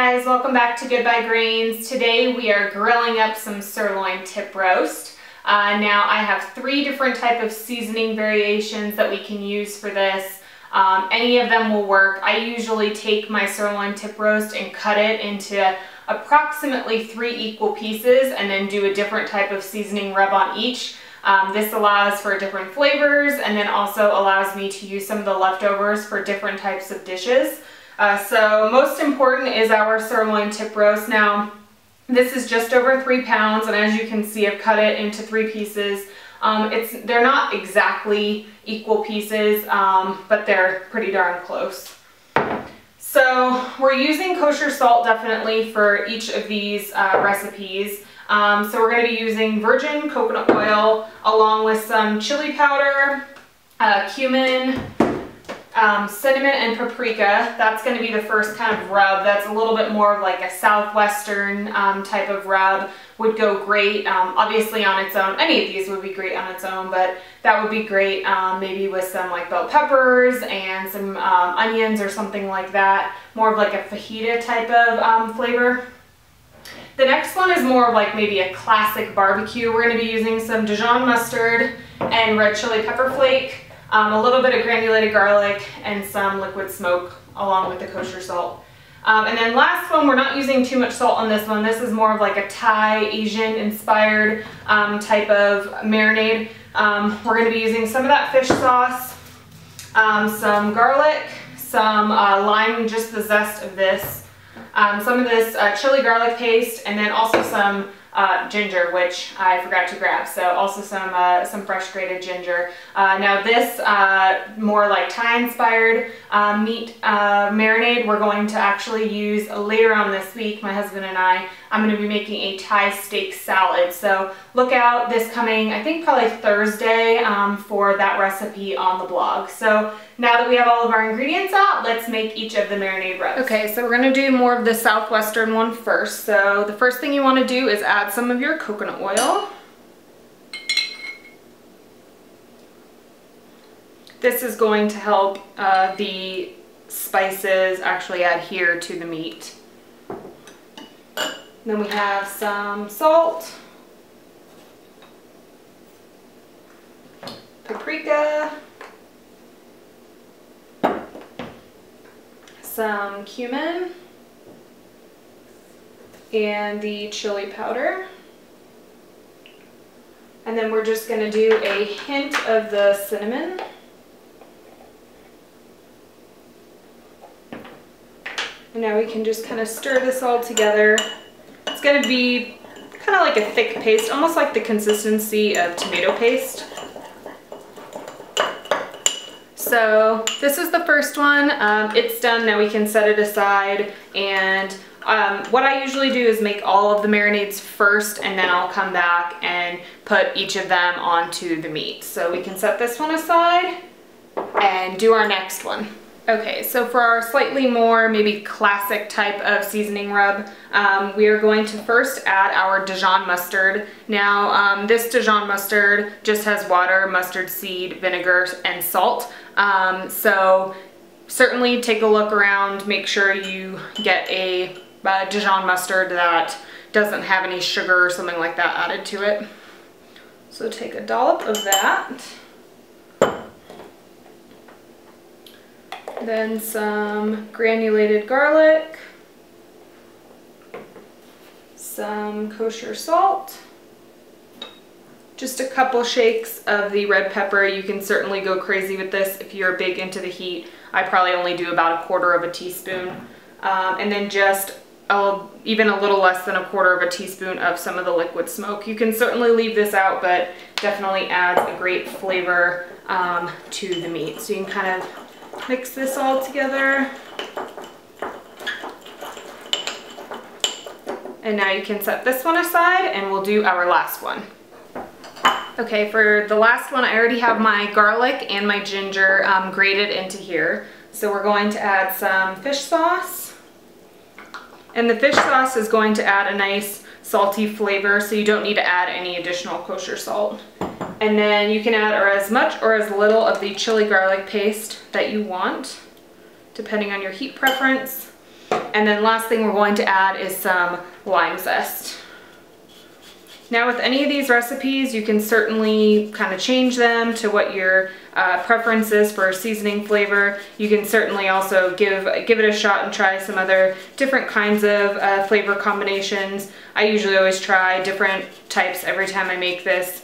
guys, welcome back to Goodbye Grains. Today we are grilling up some sirloin tip roast. Now I have 3 different type of seasoning variations that we can use for this. Any of them will work. I usually take my sirloin tip roast and cut it into approximately 3 equal pieces and then do a different type of seasoning rub on each. This allows for different flavors and then also allows me to use some of the leftovers for different types of dishes. So most important is our sirloin tip roast. Now this is just over 3 pounds, and as you can see I've cut it into 3 pieces. They're not exactly equal pieces, but they're pretty darn close. So we're using kosher salt definitely for each of these recipes. So we're going to be using virgin coconut oil along with some chili powder, cumin, cinnamon and paprika. That's going to be the first kind of rub. That's a little bit more of like a southwestern type of rub. Would go great obviously on its own. Any of these would be great on its own, but that would be great maybe with some like bell peppers and some onions or something like that. More of like a fajita type of flavor. The next one is more of like maybe a classic barbecue. We're going to be using some Dijon mustard and red chili pepper flake. A little bit of granulated garlic and some liquid smoke along with the kosher salt. And then last one, we're not using too much salt on this one. This is more of like a Thai Asian inspired type of marinade. We're going to be using some of that fish sauce, some garlic, some lime, just the zest of this, some of this chili garlic paste, and then also some ginger, which I forgot to grab. So also some fresh grated ginger. Now this more like Thai inspired meat marinade we're going to actually use later on this week. My husband and I'm going to be making a Thai steak salad. So look out, this coming I think probably Thursday for that recipe on the blog. So now that we have all of our ingredients out, let's make each of the marinade rubs. Okay, so we're going to do more of the southwestern one first. So the first thing you want to do is add some of your coconut oil. This is going to help the spices actually adhere to the meat. Then we have some salt, paprika, some cumin, and the chili powder. And then we're just going to do a hint of the cinnamon. And now we can just kind of stir this all together. It's going to be kind of like a thick paste, almost like the consistency of tomato paste. So this is the first one. It's done. Now we can set it aside, and what I usually do is make all of the marinades first, and then I'll come back and put each of them onto the meat. So we can set this one aside and do our next one. Okay, so for our slightly more maybe classic type of seasoning rub, we are going to first add our Dijon mustard. Now this Dijon mustard just has water, mustard seed, vinegar, and salt. So certainly take a look around, make sure you get a Dijon mustard that doesn't have any sugar or something like that added to it. So take a dollop of that. Then some granulated garlic, some kosher salt, just a couple shakes of the red pepper. You can certainly go crazy with this if you're big into the heat. I probably only do about 1/4 teaspoon. And then just even a little less than 1/4 teaspoon of some of the liquid smoke. You can certainly leave this out, but definitely adds a great flavor to the meat. So you can kind of mix this all together. And now you can set this one aside and we'll do our last one. Okay, for the last one I already have my garlic and my ginger grated into here. So we're going to add some fish sauce. And the fish sauce is going to add a nice salty flavor, so you don't need to add any additional kosher salt. And then you can add as much or as little of the chili garlic paste that you want, depending on your heat preference. And then last thing we're going to add is some lime zest. Now with any of these recipes, you can certainly kind of change them to what your preference is for seasoning flavor. You can certainly also give it a shot and try some other different kinds of flavor combinations. I usually always try different types every time I make this,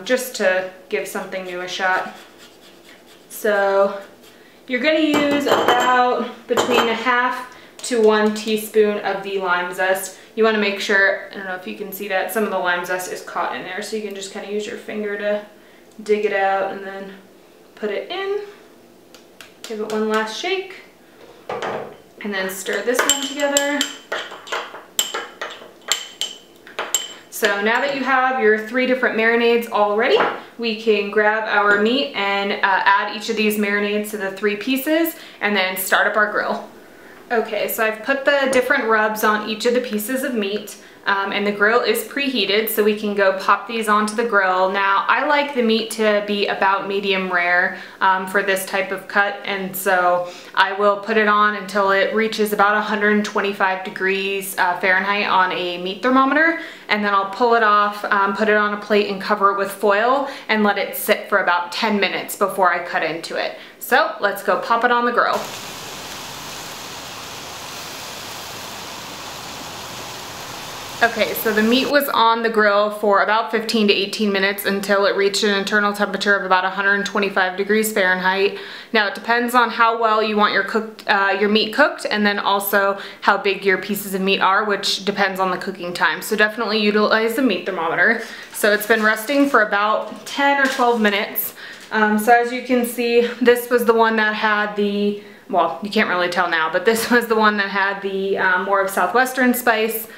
just to give something new a shot. So you're going to use about between a half to 1 teaspoon of the lime zest. You want to make sure, I don't know if you can see that, some of the lime zest is caught in there, so you can just kind of use your finger to dig it out and then put it in. Give it one last shake, and then stir this one together. So now that you have your 3 different marinades all ready, we can grab our meat and add each of these marinades to the 3 pieces and then start up our grill. Okay, so I've put the different rubs on each of the pieces of meat, and the grill is preheated, so we can go pop these onto the grill. Now, I like the meat to be about medium rare for this type of cut, and so I will put it on until it reaches about 125 degrees Fahrenheit on a meat thermometer, and then I'll pull it off, put it on a plate and cover it with foil and let it sit for about 10 minutes before I cut into it. So let's go pop it on the grill. Okay, so the meat was on the grill for about 15 to 18 minutes until it reached an internal temperature of about 125 degrees Fahrenheit. Now it depends on how well you want your meat cooked, and then also how big your pieces of meat are, which depends on the cooking time. So definitely utilize the meat thermometer. So it's been resting for about 10 or 12 minutes. So as you can see, this was the one that had the, well, you can't really tell now, but this was the one that had the more of southwestern spice.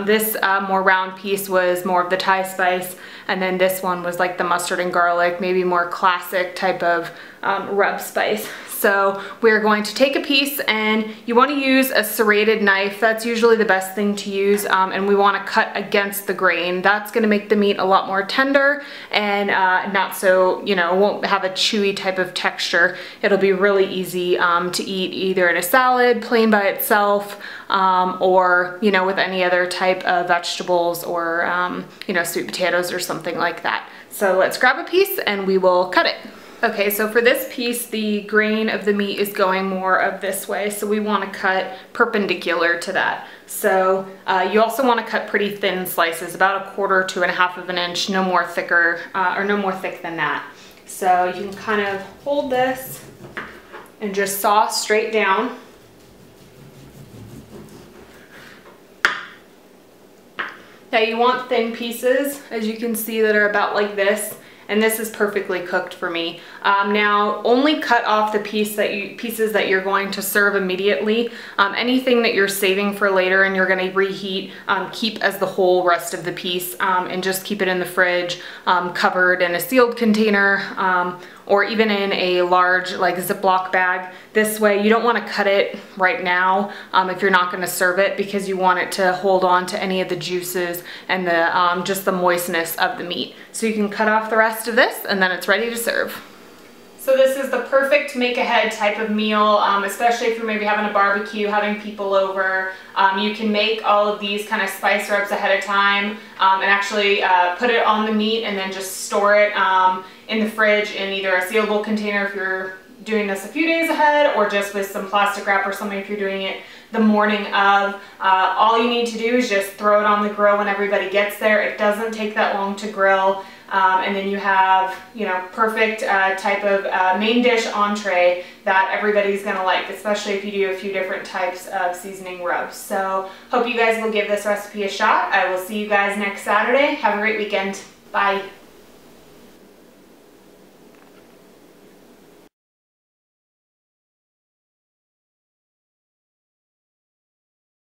This more round piece was more of the Thai spice, and then this one was like the mustard and garlic, maybe more classic type of rub spice. So we're going to take a piece, and you want to use a serrated knife. That's usually the best thing to use, and we want to cut against the grain. That's going to make the meat a lot more tender and not so, you know, won't have a chewy type of texture. It'll be really easy to eat either in a salad, plain by itself, or, you know, with any other type of vegetables or, you know, sweet potatoes or something like that. So let's grab a piece and we will cut it. Okay, so for this piece, the grain of the meat is going more of this way, so we want to cut perpendicular to that. So you also want to cut pretty thin slices, about 1/4 to 1/2 of an inch, no more thicker, or no more thick than that. So you can kind of hold this and just saw straight down. Now you want thin pieces, as you can see, that are about like this. And this is perfectly cooked for me. Now, only cut off the pieces that you're going to serve immediately. Anything that you're saving for later and you're going to reheat, keep as the whole rest of the piece, and just keep it in the fridge, covered in a sealed container, or even in a large like Ziploc bag. This way you don't want to cut it right now if you're not going to serve it, because you want it to hold on to any of the juices and the just the moistness of the meat. So you can cut off the rest of this and then it's ready to serve. So this is the perfect make-ahead type of meal, especially if you're maybe having a barbecue, having people over. You can make all of these kind of spice rubs ahead of time and actually put it on the meat and then just store it in the fridge in either a sealable container if you're doing this a few days ahead, or just with some plastic wrap or something if you're doing it the morning of. All you need to do is just throw it on the grill when everybody gets there. It doesn't take that long to grill. And then you have, you know, perfect type of main dish entree that everybody's gonna like, especially if you do a few different types of seasoning rubs. So hope you guys will give this recipe a shot. I will see you guys next Saturday. Have a great weekend. Bye.